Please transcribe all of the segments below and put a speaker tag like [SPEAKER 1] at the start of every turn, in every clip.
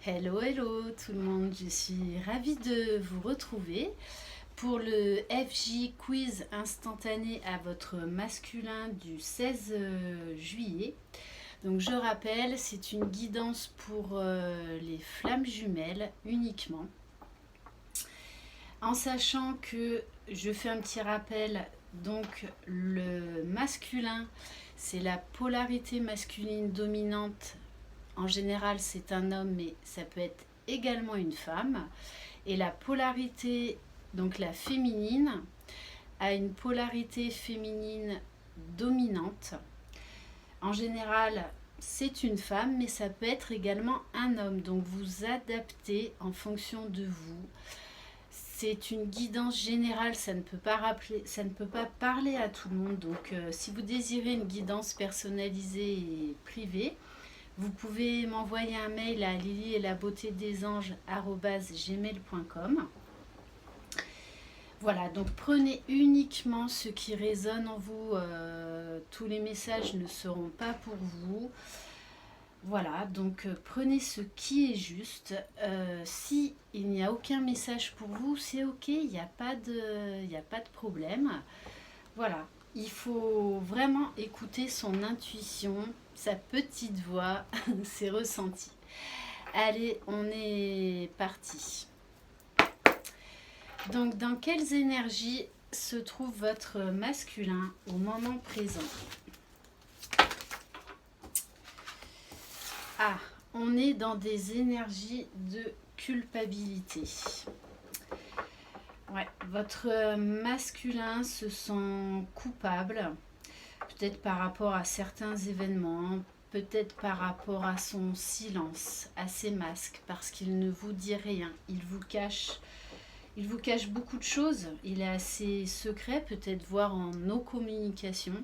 [SPEAKER 1] Hello, hello tout le monde, je suis ravie de vous retrouver pour le FJ quiz instantané à votre masculin du 16 juillet. Donc je rappelle, c'est une guidance pour les flammes jumelles uniquement. En sachant que je fais un petit rappel, donc le masculin, c'est la polarité masculine dominante. En général, c'est un homme, mais ça peut être également une femme. Et la polarité, donc la féminine, a une polarité féminine dominante. En général, c'est une femme, mais ça peut être également un homme. Donc vous adaptez en fonction de vous. C'est une guidance générale, ça ne peut pas parler à tout le monde. Donc si vous désirez une guidance personnalisée et privée, vous pouvez m'envoyer un mail à lilyetlabeautédesanges@gmail.com. Voilà, donc prenez uniquement ce qui résonne en vous. Tous les messages ne seront pas pour vous. Voilà, donc prenez ce qui est juste. Si il n'y a aucun message pour vous, c'est ok, il n'y a pas de problème. Voilà, il faut vraiment écouter son intuition, sa petite voix, ses ressentis. Allez, on est parti. Donc, dans quelles énergies se trouve votre masculin au moment présent? Ah, on est dans des énergies de culpabilité. Ouais, votre masculin se sent coupable, peut-être par rapport à certains événements, peut-être par rapport à son silence, à ses masques, parce qu'il ne vous dit rien. Il vous cache beaucoup de choses. Il est assez secret, peut-être voir en nos communications.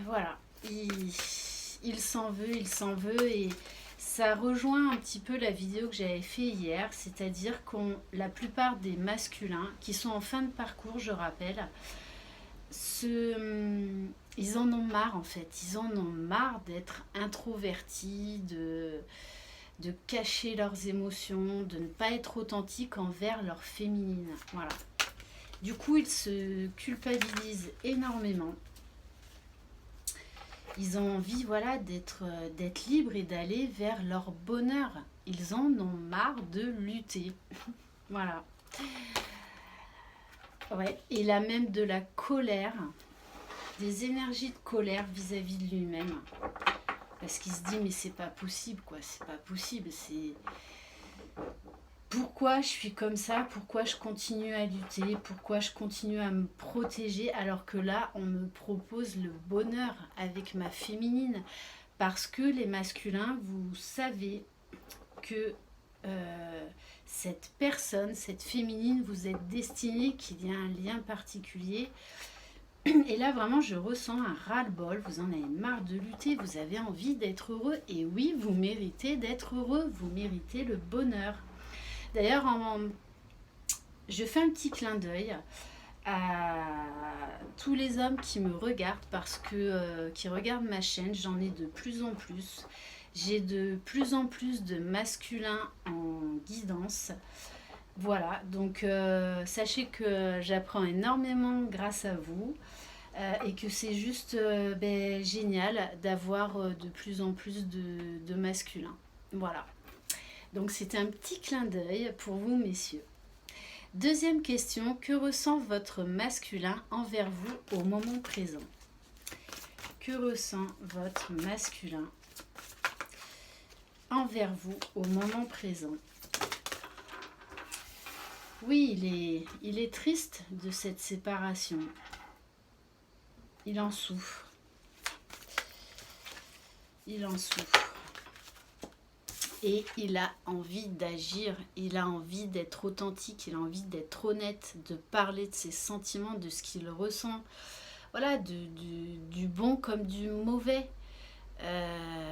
[SPEAKER 1] Voilà, il s'en veut et ça rejoint un petit peu la vidéo que j'avais fait hier, c'est-à-dire que la plupart des masculins qui sont en fin de parcours, je rappelle, ils en ont marre en fait, ils en ont marre d'être introvertis, de cacher leurs émotions, de ne pas être authentiques envers leur féminine. Voilà. Du coup, ils se culpabilisent énormément. Ils ont envie, voilà, d'être libres et d'aller vers leur bonheur. Ils en ont marre de lutter. Voilà. Ouais. Et là même de la colère, des énergies de colère vis-à-vis de lui-même. Parce qu'il se dit, mais c'est pas possible, quoi. C'est pas possible. C'est pourquoi je suis comme ça, pourquoi je continue à lutter, pourquoi je continue à me protéger alors que là on me propose le bonheur avec ma féminine. Parce que les masculins, vous savez que cette personne, cette féminine, vous êtes destiné, qu'il y a un lien particulier. Et là vraiment je ressens un ras-le-bol, vous en avez marre de lutter, vous avez envie d'être heureux. Et oui, vous méritez d'être heureux, vous méritez le bonheur. D'ailleurs, je fais un petit clin d'œil à tous les hommes qui me regardent parce que qui regardent ma chaîne. J'en ai de plus en plus. J'ai de plus en plus de masculins en guidance. Voilà, donc sachez que j'apprends énormément grâce à vous et que c'est juste génial d'avoir de plus en plus de masculins. Voilà. Donc c'était un petit clin d'œil pour vous, messieurs. Deuxième question, que ressent votre masculin envers vous au moment présent? Que ressent votre masculin envers vous au moment présent? Oui, il est triste de cette séparation. Il en souffre. Il en souffre. Et il a envie d'agir, il a envie d'être authentique, il a envie d'être honnête, de parler de ses sentiments, de ce qu'il ressent. Voilà, du bon comme du mauvais.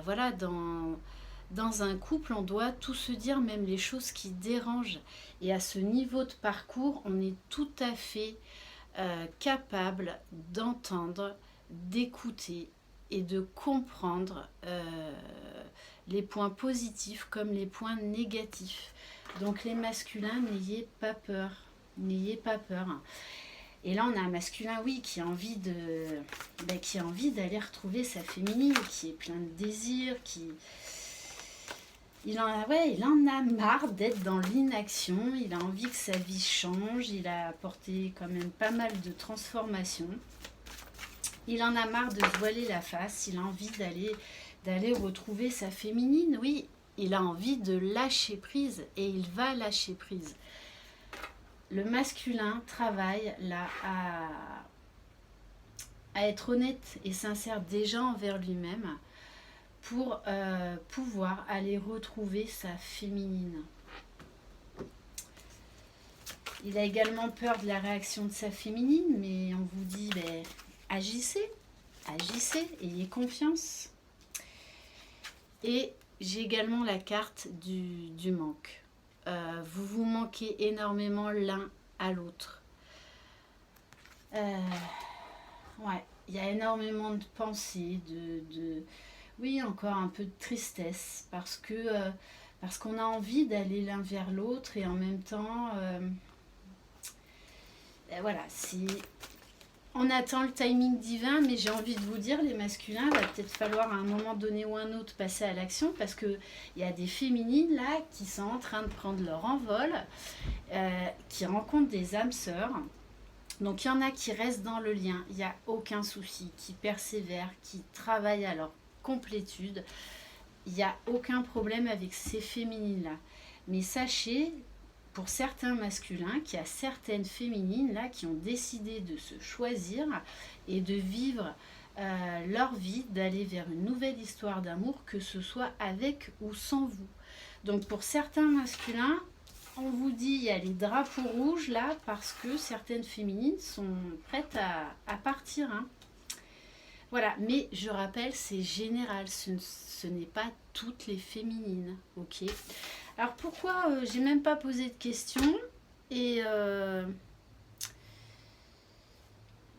[SPEAKER 1] Voilà, dans un couple, on doit tout se dire, même les choses qui dérangent. Et à ce niveau de parcours, on est tout à fait capable d'entendre, d'écouter et de comprendre les points positifs comme les points négatifs. Donc les masculins, n'ayez pas peur. N'ayez pas peur. Et là, on a un masculin, oui, qui a envie d'aller retrouver sa féminine, qui est plein de désirs, il en a marre d'être dans l'inaction, il a envie que sa vie change, il a apporté quand même pas mal de transformations. Il en a marre de se voiler la face, il a envie d'aller retrouver sa féminine, oui, il a envie de lâcher prise et il va lâcher prise. Le masculin travaille là à être honnête et sincère déjà envers lui-même pour pouvoir aller retrouver sa féminine. Il a également peur de la réaction de sa féminine, mais on vous dit, agissez, ayez confiance. Et j'ai également la carte du manque. Vous vous manquez énormément l'un à l'autre. Ouais, il y a énormément de pensées, oui, encore un peu de tristesse, parce qu'on a envie d'aller l'un vers l'autre et en même temps, voilà, on attend le timing divin, mais j'ai envie de vous dire, les masculins, il va peut-être falloir à un moment donné ou un autre passer à l'action, parce qu'il y a des féminines là qui sont en train de prendre leur envol, qui rencontrent des âmes sœurs. Donc il y en a qui restent dans le lien, il n'y a aucun souci, qui persévèrent, qui travaillent à leur complétude. Il n'y a aucun problème avec ces féminines-là. Mais sachez, pour certains masculins, qu'il y a certaines féminines là qui ont décidé de se choisir et de vivre leur vie, d'aller vers une nouvelle histoire d'amour, que ce soit avec ou sans vous. Donc pour certains masculins, on vous dit, il y a les drapeaux rouges là, parce que certaines féminines sont prêtes à partir. Hein. Voilà, mais je rappelle, c'est général, ce n'est pas toutes les féminines, ok. Alors pourquoi j'ai même pas posé de questions, et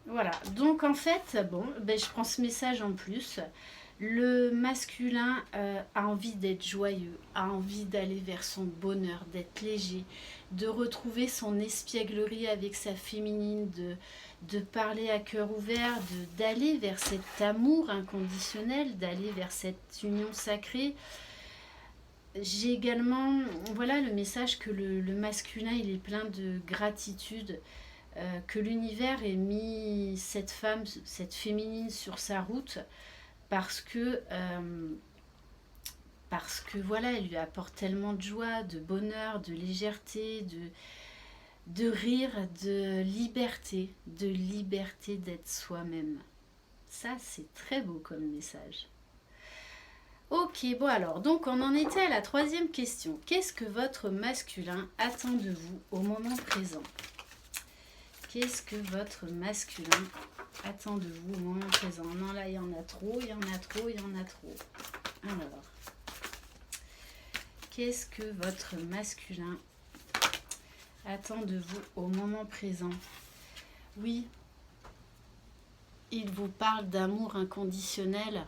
[SPEAKER 1] voilà, donc en fait, bon, je prends ce message en plus. Le masculin a envie d'être joyeux, a envie d'aller vers son bonheur, d'être léger, de retrouver son espièglerie avec sa féminine, de parler à cœur ouvert, d'aller vers cet amour inconditionnel, d'aller vers cette union sacrée. J'ai également, voilà, le message que le masculin, il est plein de gratitude, que l'univers ait mis cette femme, cette féminine sur sa route, parce que voilà, elle lui apporte tellement de joie, de bonheur, de légèreté, de rire, de liberté d'être soi-même. Ça, c'est très beau comme message. Ok, bon alors, donc on en était à la troisième question. Qu'est-ce que votre masculin attend de vous au moment présent ? Qu'est-ce que votre masculin attend de vous au moment présent ? Non, là, il y en a trop, il y en a trop, il y en a trop. Alors, qu'est-ce que votre masculin attend de vous au moment présent ? Oui, il vous parle d'amour inconditionnel.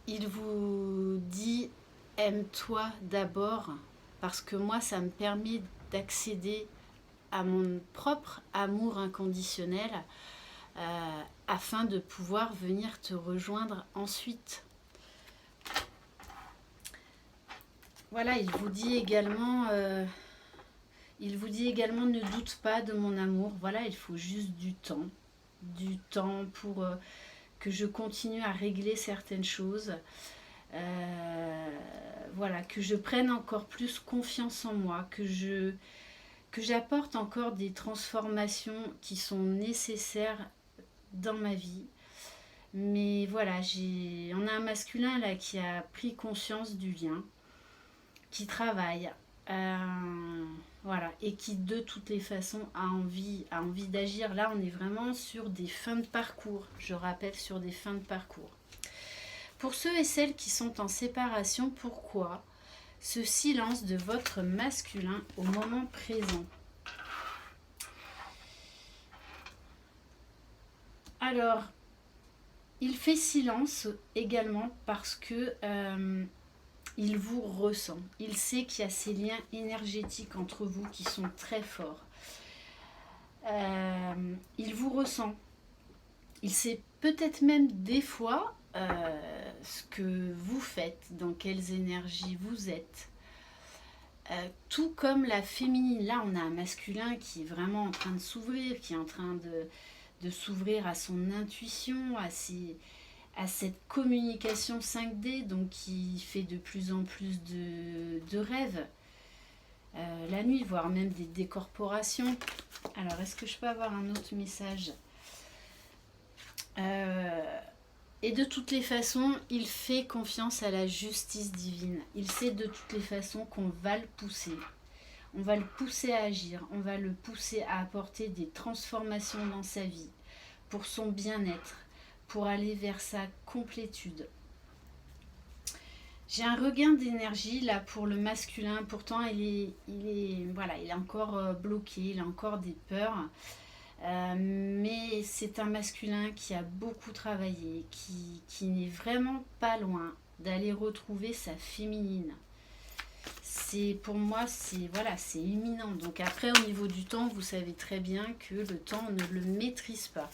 [SPEAKER 1] Il vous dit « aime-toi d'abord » parce que moi, ça me permet d'accéder à mon propre amour inconditionnel afin de pouvoir venir te rejoindre ensuite. Voilà, il vous dit également ne doute pas de mon amour. Voilà, il faut juste du temps pour que je continue à régler certaines choses. Voilà, que je prenne encore plus confiance en moi, que j'apporte encore des transformations qui sont nécessaires dans ma vie. Mais voilà, on a un masculin là qui a pris conscience du lien, qui travaille, voilà, et qui de toutes les façons a envie d'agir. Là, on est vraiment sur des fins de parcours, je rappelle, sur des fins de parcours. Pour ceux et celles qui sont en séparation, pourquoi ce silence de votre masculin au moment présent ? Alors, Il fait silence également parce que il vous ressent. Il sait qu'il y a ces liens énergétiques entre vous qui sont très forts. Il vous ressent. Il sait peut-être même des fois ce que vous faites, dans quelles énergies vous êtes. Tout comme la féminine. Là, on a un masculin qui est vraiment en train de s'ouvrir, qui est en train de s'ouvrir à son intuition, à cette communication 5D, donc qui fait de plus en plus de rêves. La nuit, voire même des décorporations. Alors, est-ce que je peux avoir un autre message ? Et de toutes les façons, il fait confiance à la justice divine. Il sait de toutes les façons qu'on va le pousser. On va le pousser à agir. On va le pousser à apporter des transformations dans sa vie, pour son bien-être, pour aller vers sa complétude. J'ai un regain d'énergie là pour le masculin. Pourtant, il est encore bloqué. Il a encore des peurs. Mais c'est un masculin qui a beaucoup travaillé, qui n'est vraiment pas loin d'aller retrouver sa féminine. Pour moi, c'est imminent. Donc après, au niveau du temps, vous savez très bien que le temps ne le maîtrise pas.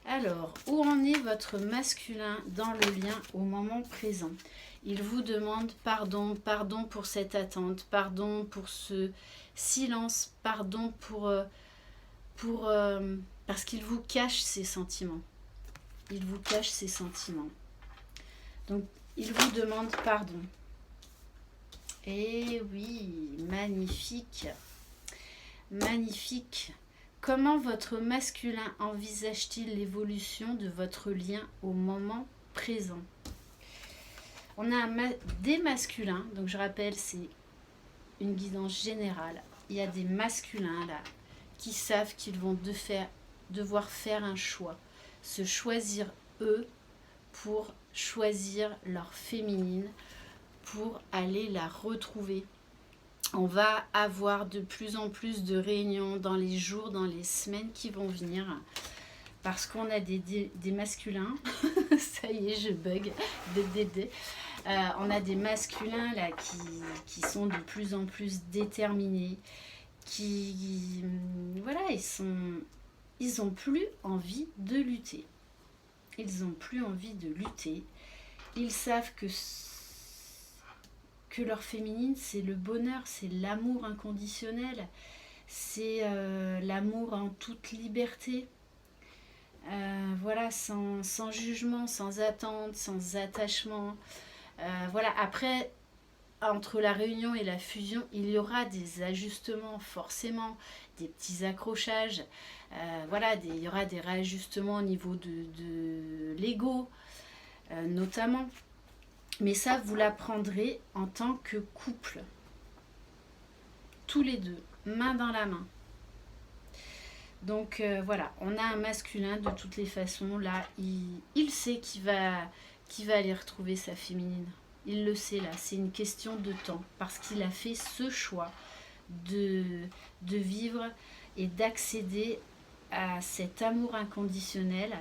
[SPEAKER 1] Alors, où en est votre masculin dans le lien au moment présent ? Il vous demande pardon pour cette attente, pardon pour ce silence, pardon parce qu'il vous cache ses sentiments. Il vous cache ses sentiments. Donc, il vous demande pardon. Et oui, magnifique. Magnifique. Comment votre masculin envisage-t-il l'évolution de votre lien au moment présent ? On a des masculins, donc je rappelle, c'est une guidance générale. Il y a des masculins là qui savent qu'ils vont devoir faire un choix, se choisir eux pour choisir leur féminine, pour aller la retrouver. On va avoir de plus en plus de réunions dans les jours, dans les semaines qui vont venir, parce qu'on a des masculins, ça y est, je bug, on a des masculins là qui sont de plus en plus déterminés, ils ont plus envie de lutter. Ils ont plus envie de lutter. Ils savent que leur féminine, c'est le bonheur, c'est l'amour inconditionnel, c'est l'amour en toute liberté. Sans jugement, sans attente, sans attachement. Après, entre la réunion et la fusion, il y aura des ajustements forcément, des petits accrochages, il y aura des réajustements au niveau de l'ego, notamment. Mais ça, vous l'apprendrez en tant que couple, tous les deux, main dans la main. Donc on a un masculin de toutes les façons, là, il sait qu'il va aller retrouver sa féminine. Il le sait là, c'est une question de temps, parce qu'il a fait ce choix de vivre et d'accéder à cet amour inconditionnel,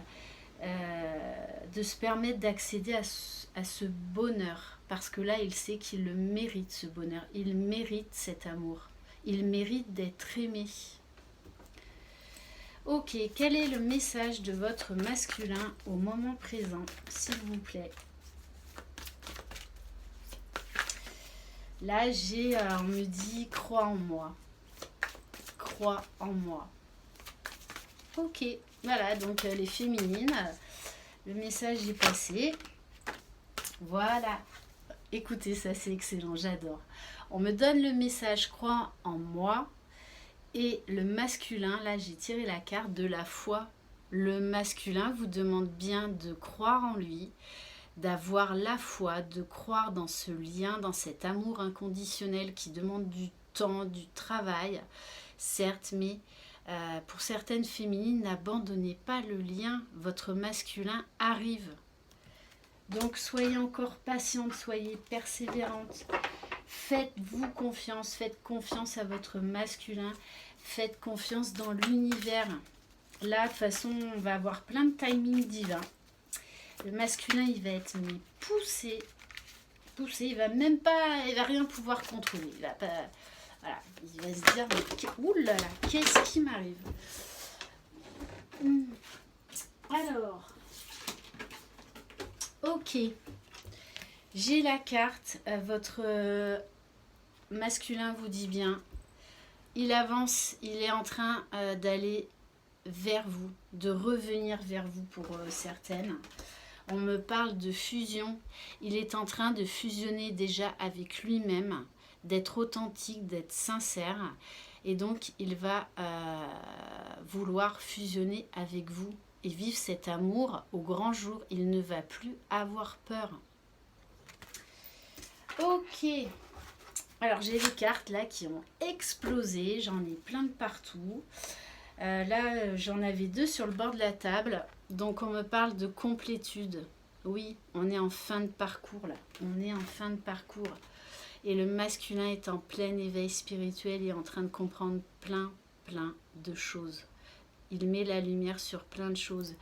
[SPEAKER 1] de se permettre d'accéder à ce bonheur, parce que là, il sait qu'il le mérite, ce bonheur, il mérite cet amour, il mérite d'être aimé. Ok, quel est le message de votre masculin au moment présent, s'il vous plaît ? Là, on me dit, crois en moi. Crois en moi. Ok, voilà, donc les féminines, le message est passé. Voilà. Écoutez, ça c'est excellent, j'adore. On me donne le message, crois en moi. Et le masculin, là j'ai tiré la carte de la foi. Le masculin vous demande bien de croire en lui, d'avoir la foi, de croire dans ce lien, dans cet amour inconditionnel qui demande du temps, du travail, certes, mais pour certaines féminines, n'abandonnez pas le lien, votre masculin arrive. Donc soyez encore patiente, soyez persévérante, faites-vous confiance, faites confiance à votre masculin, faites confiance dans l'univers. Là, de toute façon, on va avoir plein de timing divin. Le masculin, il va être mais poussé. Il va même pas, il va rien pouvoir contrôler. Il va pas, voilà, il va se dire, ouh là là, qu'est-ce qui m'arrive? Alors, ok, j'ai la carte. Votre masculin vous dit bien. Il avance, il est en train d'aller vers vous, de revenir vers vous pour certaines. On me parle de fusion. Il est en train de fusionner déjà avec lui-même, d'être authentique, d'être sincère. Et donc, il va vouloir fusionner avec vous et vivre cet amour au grand jour. Il ne va plus avoir peur. Ok. Alors, j'ai les cartes là qui ont explosé. J'en ai plein de partout. Là, j'en avais 2 sur le bord de la table. Donc, on me parle de complétude. Oui, on est en fin de parcours là. On est en fin de parcours. Et le masculin est en plein éveil spirituel et en train de comprendre plein de choses. Il met la lumière sur plein de choses.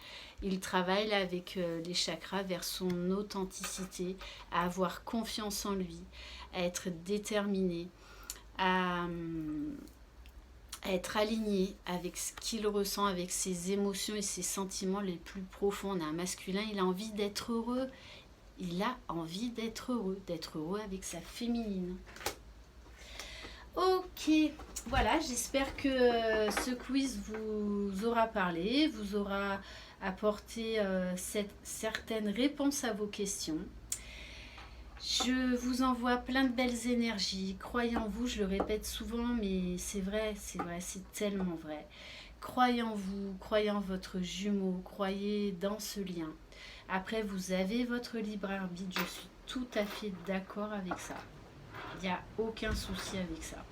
[SPEAKER 1] Il travaille là avec les chakras vers son authenticité, à avoir confiance en lui, à être déterminé, à être aligné avec ce qu'il ressent, avec ses émotions et ses sentiments les plus profonds. On a un masculin, il a envie d'être heureux. Il a envie d'être heureux avec sa féminine. Ok, voilà, j'espère que ce quiz vous aura parlé, vous aura apporté certaines réponses à vos questions. Je vous envoie plein de belles énergies. Croyez en vous, je le répète souvent, mais c'est vrai, c'est tellement vrai. Croyez en vous, croyez en votre jumeau, croyez dans ce lien. Après, vous avez votre libre arbitre, je suis tout à fait d'accord avec ça. Il n'y a aucun souci avec ça.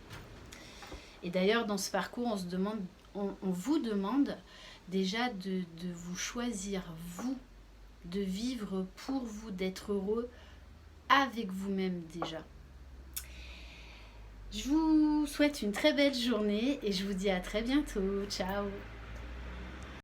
[SPEAKER 1] Et d'ailleurs, dans ce parcours, on vous demande déjà de vous choisir, vous, de vivre pour vous, d'être heureux avec vous-même déjà. Je vous souhaite une très belle journée et je vous dis à très bientôt. Ciao!